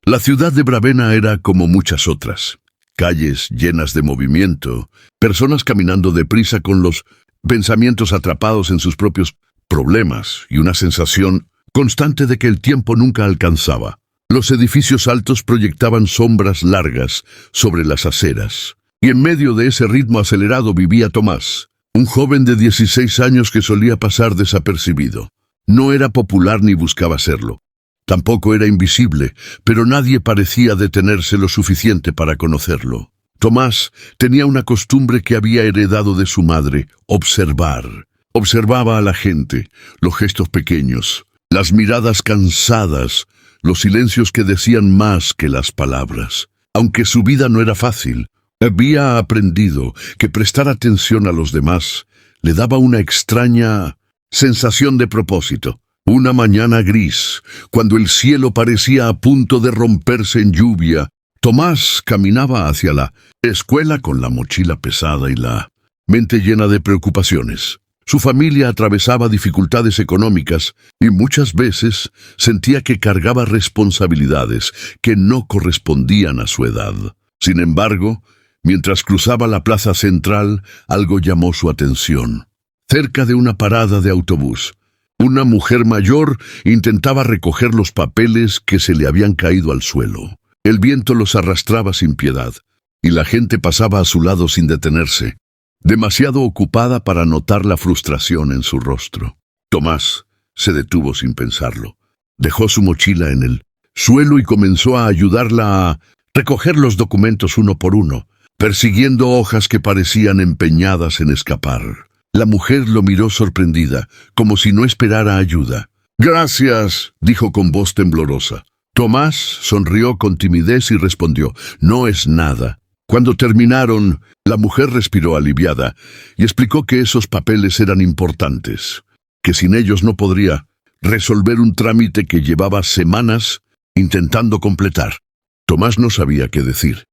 La ciudad de Bravena era como muchas otras. Calles llenas de movimiento, personas caminando deprisa con los pensamientos atrapados en sus propios problemas y una sensación constante de que el tiempo nunca alcanzaba. Los edificios altos proyectaban sombras largas sobre las aceras, y en medio de ese ritmo acelerado vivía Tomás, un joven de 16 años que solía pasar desapercibido. No era popular ni buscaba serlo. Tampoco era invisible, pero nadie parecía detenerse lo suficiente para conocerlo. Tomás tenía una costumbre que había heredado de su madre: observar. Observaba a la gente, los gestos pequeños, las miradas cansadas, los silencios que decían más que las palabras. Aunque su vida no era fácil, había aprendido que prestar atención a los demás le daba una extraña sensación de propósito. Una mañana gris, cuando el cielo parecía a punto de romperse en lluvia, Tomás caminaba hacia la escuela con la mochila pesada y la mente llena de preocupaciones. Su familia atravesaba dificultades económicas y muchas veces sentía que cargaba responsabilidades que no correspondían a su edad. Sin embargo, mientras cruzaba la plaza central, algo llamó su atención. Cerca de una parada de autobús, una mujer mayor intentaba recoger los papeles que se le habían caído al suelo. El viento los arrastraba sin piedad, y la gente pasaba a su lado sin detenerse, demasiado ocupada para notar la frustración en su rostro. Tomás se detuvo sin pensarlo. Dejó su mochila en el suelo y comenzó a ayudarla a recoger los documentos uno por uno, persiguiendo hojas que parecían empeñadas en escapar. La mujer lo miró sorprendida, como si no esperara ayuda. «Gracias», dijo con voz temblorosa. Tomás sonrió con timidez y respondió: «No es nada». Cuando terminaron, la mujer respiró aliviada y explicó que esos papeles eran importantes, que sin ellos no podría resolver un trámite que llevaba semanas intentando completar. Tomás no sabía qué decir,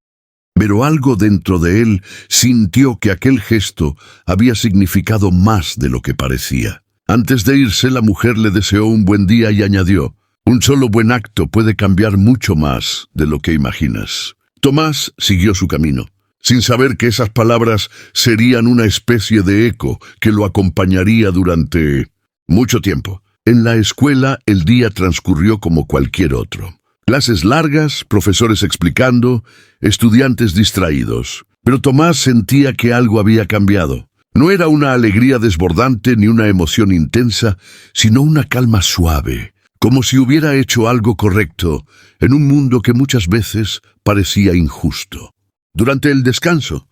pero algo dentro de él sintió que aquel gesto había significado más de lo que parecía. Antes de irse, la mujer le deseó un buen día y añadió: «Un solo buen acto puede cambiar mucho más de lo que imaginas». Tomás siguió su camino, sin saber que esas palabras serían una especie de eco que lo acompañaría durante mucho tiempo. En la escuela el día transcurrió como cualquier otro. Clases largas, profesores explicando, estudiantes distraídos. Pero Tomás sentía que algo había cambiado. No era una alegría desbordante ni una emoción intensa, sino una calma suave, como si hubiera hecho algo correcto en un mundo que muchas veces parecía injusto. Durante el descanso,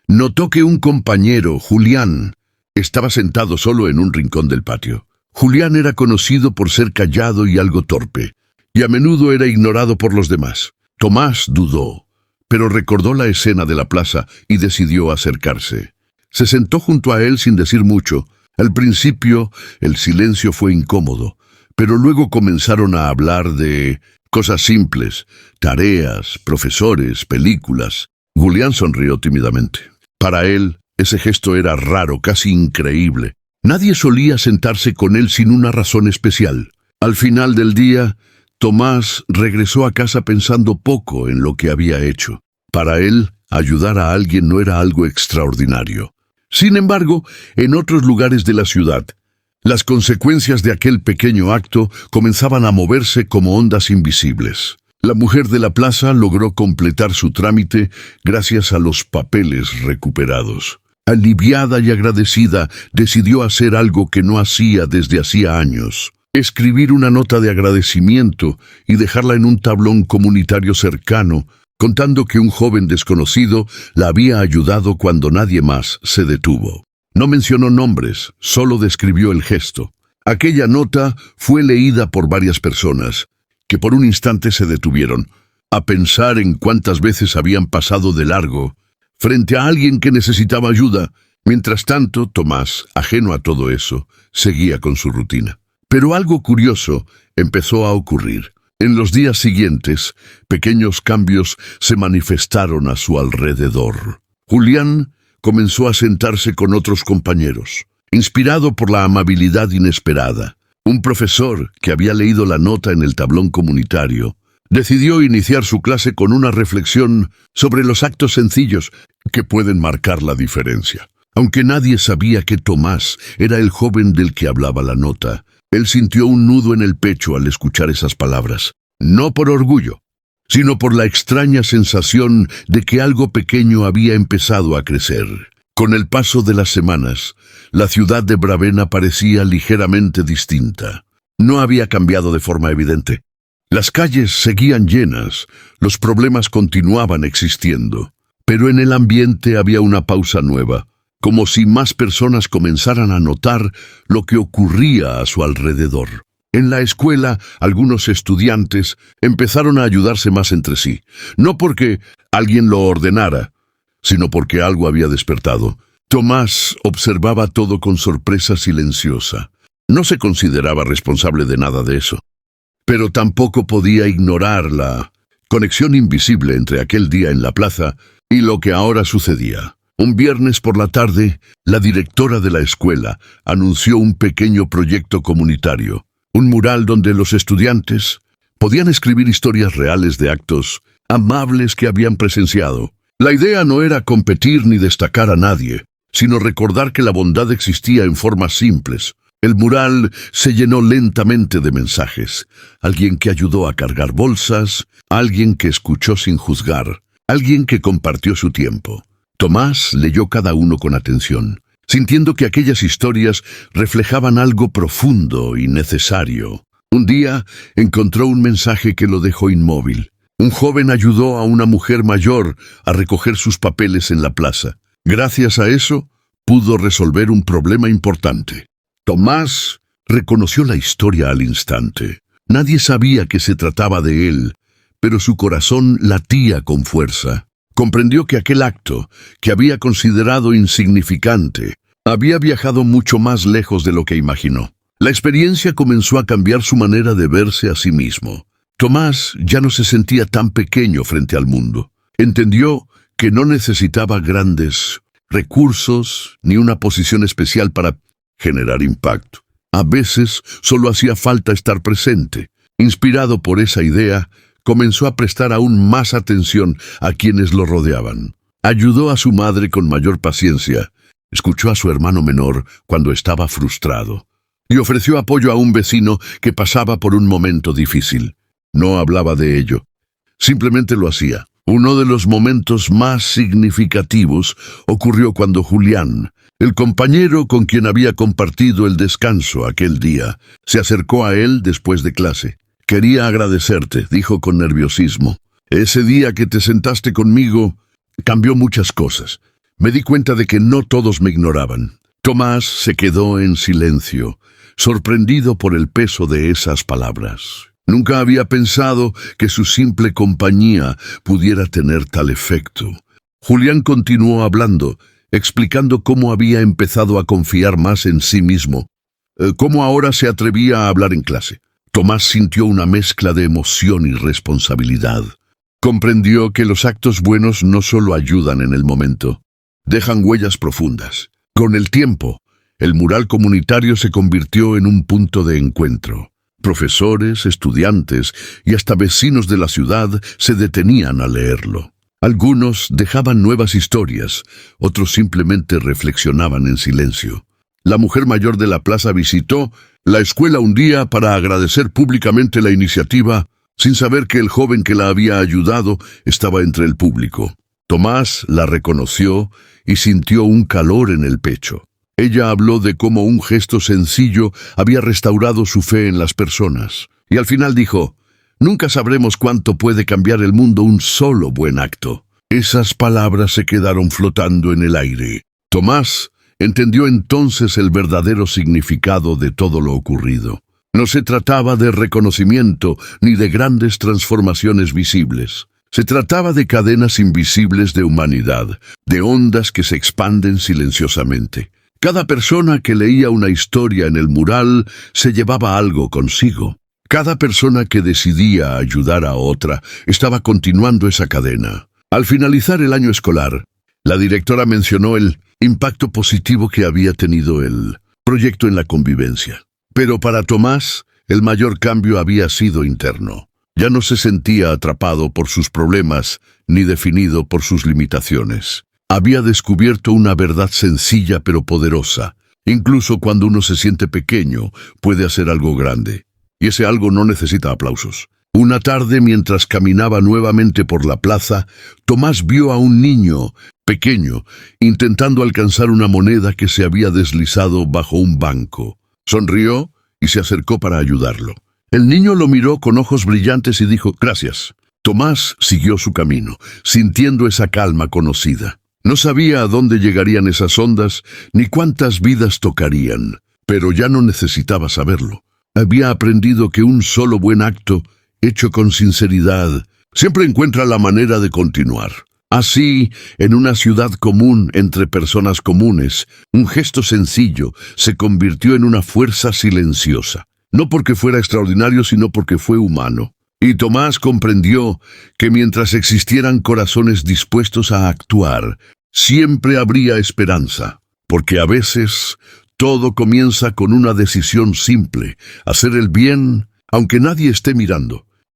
notó que un compañero, Julián, estaba sentado solo en un rincón del patio. Julián era conocido por ser callado y algo torpe, y a menudo era ignorado por los demás. Tomás dudó, pero recordó la escena de la plaza y decidió acercarse. Se sentó junto a él sin decir mucho. Al principio, el silencio fue incómodo, pero luego comenzaron a hablar de cosas simples: tareas, profesores, películas. Julián sonrió tímidamente. Para él, ese gesto era raro, casi increíble. Nadie solía sentarse con él sin una razón especial. Al final del día, Tomás regresó a casa pensando poco en lo que había hecho. Para él, ayudar a alguien no era algo extraordinario. Sin embargo, en otros lugares de la ciudad, las consecuencias de aquel pequeño acto comenzaban a moverse como ondas invisibles. La mujer de la plaza logró completar su trámite gracias a los papeles recuperados. Aliviada y agradecida, decidió hacer algo que no hacía desde hacía años: escribir una nota de agradecimiento y dejarla en un tablón comunitario cercano, contando que un joven desconocido la había ayudado cuando nadie más se detuvo. No mencionó nombres, solo describió el gesto. Aquella nota fue leída por varias personas, que por un instante se detuvieron a pensar en cuántas veces habían pasado de largo frente a alguien que necesitaba ayuda. Mientras tanto, Tomás, ajeno a todo eso, seguía con su rutina. Pero algo curioso empezó a ocurrir. En los días siguientes, pequeños cambios se manifestaron a su alrededor. Julián comenzó a sentarse con otros compañeros, inspirado por la amabilidad inesperada. Un profesor, que había leído la nota en el tablón comunitario, Decidió iniciar su clase con una reflexión sobre los actos sencillos que pueden marcar la diferencia. Aunque nadie sabía que Tomás era el joven del que hablaba la nota, él sintió un nudo en el pecho al escuchar esas palabras. No por orgullo, sino por la extraña sensación de que algo pequeño había empezado a crecer. Con el paso de las semanas, la ciudad de Bravena parecía ligeramente distinta. No había cambiado de forma evidente. Las calles seguían llenas, los problemas continuaban existiendo, pero en el ambiente había una pausa nueva, como si más personas comenzaran a notar lo que ocurría a su alrededor. En la escuela, algunos estudiantes empezaron a ayudarse más entre sí, no porque alguien lo ordenara, sino porque algo había despertado. Tomás observaba todo con sorpresa silenciosa. No se consideraba responsable de nada de eso, pero tampoco podía ignorar la conexión invisible entre aquel día en la plaza y lo que ahora sucedía. Un viernes por la tarde, la directora de la escuela anunció un pequeño proyecto comunitario, un mural donde los estudiantes podían escribir historias reales de actos amables que habían presenciado. La idea no era competir ni destacar a nadie, sino recordar que la bondad existía en formas simples. El mural se llenó lentamente de mensajes. Alguien que ayudó a cargar bolsas, alguien que escuchó sin juzgar, alguien que compartió su tiempo. Tomás leyó cada uno con atención, sintiendo que aquellas historias reflejaban algo profundo y necesario. Un día encontró un mensaje que lo dejó inmóvil. Un joven ayudó a una mujer mayor a recoger sus papeles en la plaza. Gracias a eso, pudo resolver un problema importante. Tomás reconoció la historia al instante. Nadie sabía que se trataba de él, pero su corazón latía con fuerza. Comprendió que aquel acto, que había considerado insignificante, había viajado mucho más lejos de lo que imaginó. La experiencia comenzó a cambiar su manera de verse a sí mismo. Tomás ya no se sentía tan pequeño frente al mundo. Entendió que no necesitaba grandes recursos ni una posición especial para generar impacto. A veces solo hacía falta estar presente. Inspirado por esa idea, comenzó a prestar aún más atención a quienes lo rodeaban. Ayudó a su madre con mayor paciencia, escuchó a su hermano menor cuando estaba frustrado, y ofreció apoyo a un vecino que pasaba por un momento difícil. No hablaba de ello, simplemente lo hacía. Uno de los momentos más significativos ocurrió cuando Julián, el compañero con quien había compartido el descanso aquel día, se acercó a él después de clase. «Quería agradecerte», dijo con nerviosismo. «Ese día que te sentaste conmigo, cambió muchas cosas. Me di cuenta de que no todos me ignoraban». Tomás se quedó en silencio, sorprendido por el peso de esas palabras. Nunca había pensado que su simple compañía pudiera tener tal efecto. Julián continuó hablando, explicando cómo había empezado a confiar más en sí mismo, cómo ahora se atrevía a hablar en clase. Tomás sintió una mezcla de emoción y responsabilidad. Comprendió que los actos buenos no solo ayudan en el momento, dejan huellas profundas. Con el tiempo, el mural comunitario se convirtió en un punto de encuentro. Profesores, estudiantes y hasta vecinos de la ciudad se detenían a leerlo. Algunos dejaban nuevas historias, otros simplemente reflexionaban en silencio. La mujer mayor de la plaza visitó la escuela un día para agradecer públicamente la iniciativa, sin saber que el joven que la había ayudado estaba entre el público. Tomás la reconoció y sintió un calor en el pecho. Ella habló de cómo un gesto sencillo había restaurado su fe en las personas. Y al final dijo: «Nunca sabremos cuánto puede cambiar el mundo un solo buen acto». Esas palabras se quedaron flotando en el aire. Tomás entendió entonces el verdadero significado de todo lo ocurrido. No se trataba de reconocimiento ni de grandes transformaciones visibles. Se trataba de cadenas invisibles de humanidad, de ondas que se expanden silenciosamente. Cada persona que leía una historia en el mural se llevaba algo consigo. Cada persona que decidía ayudar a otra estaba continuando esa cadena. Al finalizar el año escolar, la directora mencionó el impacto positivo que había tenido el proyecto en la convivencia. Pero para Tomás, el mayor cambio había sido interno. Ya no se sentía atrapado por sus problemas ni definido por sus limitaciones. Había descubierto una verdad sencilla pero poderosa. Incluso cuando uno se siente pequeño, puede hacer algo grande. Y ese algo no necesita aplausos. Una tarde, mientras caminaba nuevamente por la plaza, Tomás vio a un niño pequeño intentando alcanzar una moneda que se había deslizado bajo un banco. Sonrió y se acercó para ayudarlo. El niño lo miró con ojos brillantes y dijo, «Gracias». Tomás siguió su camino, sintiendo esa calma conocida. No sabía a dónde llegarían esas ondas, ni cuántas vidas tocarían, pero ya no necesitaba saberlo. Había aprendido que un solo buen acto, hecho con sinceridad, siempre encuentra la manera de continuar. Así, en una ciudad común entre personas comunes, un gesto sencillo se convirtió en una fuerza silenciosa. No porque fuera extraordinario, sino porque fue humano. Y Tomás comprendió que mientras existieran corazones dispuestos a actuar, siempre habría esperanza, porque a veces todo comienza con una decisión simple, hacer el bien aunque nadie esté mirando.